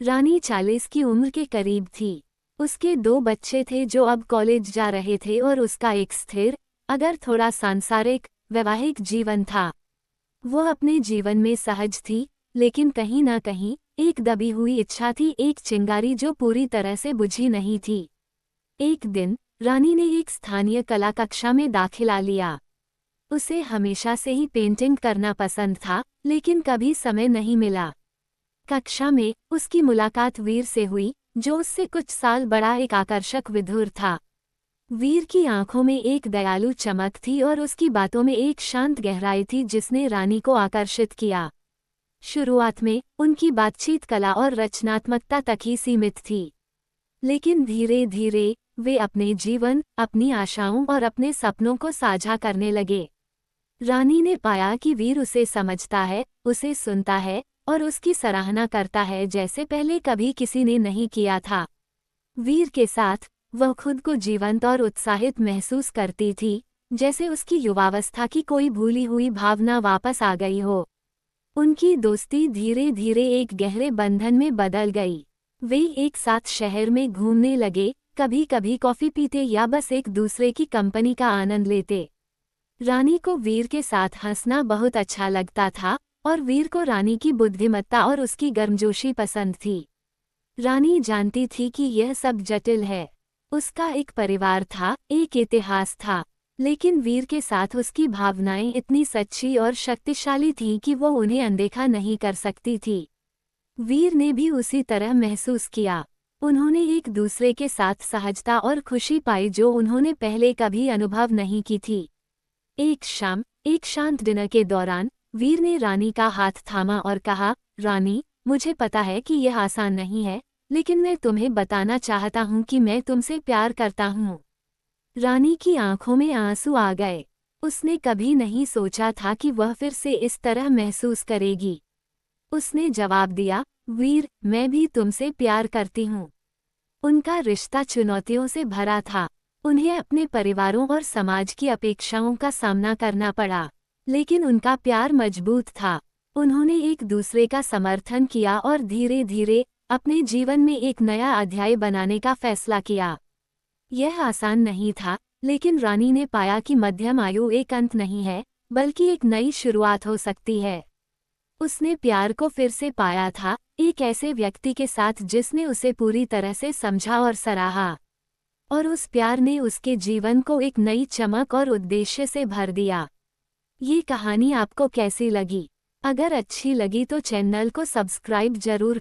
रानी 40 की उम्र के करीब थी। उसके 2 बच्चे थे जो अब कॉलेज जा रहे थे और उसका एक स्थिर, अगर थोड़ा सांसारिक, वैवाहिक जीवन था। वो अपने जीवन में सहज थी, लेकिन कहीं न कहीं एक दबी हुई इच्छा थी, एक चिंगारी जो पूरी तरह से बुझी नहीं थी। एक दिन रानी ने एक स्थानीय कला कक्षा में दाखिला लिया। उसे हमेशा से ही पेंटिंग करना पसंद था, लेकिन कभी समय नहीं मिला। कक्षा में उसकी मुलाकात वीर से हुई, जो उससे कुछ साल बड़ा एक आकर्षक विधुर था। वीर की आंखों में एक दयालु चमक थी और उसकी बातों में एक शांत गहराई थी जिसने रानी को आकर्षित किया। शुरुआत में उनकी बातचीत कला और रचनात्मकता तक ही सीमित थी, लेकिन धीरे धीरे वे अपने जीवन, अपनी आशाओं और अपने सपनों को साझा करने लगे। रानी ने पाया कि वीर उसे समझता है, उसे सुनता है और उसकी सराहना करता है जैसे पहले कभी किसी ने नहीं किया था। वीर के साथ वह खुद को जीवंत और उत्साहित महसूस करती थी, जैसे उसकी युवावस्था की कोई भूली हुई भावना वापस आ गई हो। उनकी दोस्ती धीरे धीरे एक गहरे बंधन में बदल गई। वे एक साथ शहर में घूमने लगे, कभी कभी कॉफी पीते या बस एक दूसरे की कंपनी का आनंद लेते। रानी को वीर के साथ हंसना बहुत अच्छा लगता था और वीर को रानी की बुद्धिमत्ता और उसकी गर्मजोशी पसंद थी। रानी जानती थी कि यह सब जटिल है। उसका एक परिवार था, एक इतिहास था, लेकिन वीर के साथ उसकी भावनाएं इतनी सच्ची और शक्तिशाली थीं कि वो उन्हें अनदेखा नहीं कर सकती थी। वीर ने भी उसी तरह महसूस किया। उन्होंने एक दूसरे के साथ सहजता और खुशी पाई जो उन्होंने पहले कभी अनुभव नहीं की थी। एक शाम, एक शांत डिनर के दौरान वीर ने रानी का हाथ थामा और कहा, रानी, मुझे पता है कि यह आसान नहीं है, लेकिन मैं तुम्हें बताना चाहता हूँ कि मैं तुमसे प्यार करता हूँ। रानी की आंखों में आंसू आ गए। उसने कभी नहीं सोचा था कि वह फिर से इस तरह महसूस करेगी। उसने जवाब दिया, वीर, मैं भी तुमसे प्यार करती हूँ। उनका रिश्ता चुनौतियों से भरा था। उन्हें अपने परिवारों और समाज की अपेक्षाओं का सामना करना पड़ा, लेकिन उनका प्यार मजबूत था। उन्होंने एक दूसरे का समर्थन किया और धीरे धीरे अपने जीवन में एक नया अध्याय बनाने का फैसला किया। यह आसान नहीं था, लेकिन रानी ने पाया कि मध्यम आयु एक अंत नहीं है, बल्कि एक नई शुरुआत हो सकती है। उसने प्यार को फिर से पाया था, एक ऐसे व्यक्ति के साथ जिसने उसे पूरी तरह से समझा और सराहा। और उस प्यार ने उसके जीवन को एक नई चमक और उद्देश्य से भर दिया। ये कहानी आपको कैसी लगी? अगर अच्छी लगी तो चैनल को सब्सक्राइब जरूर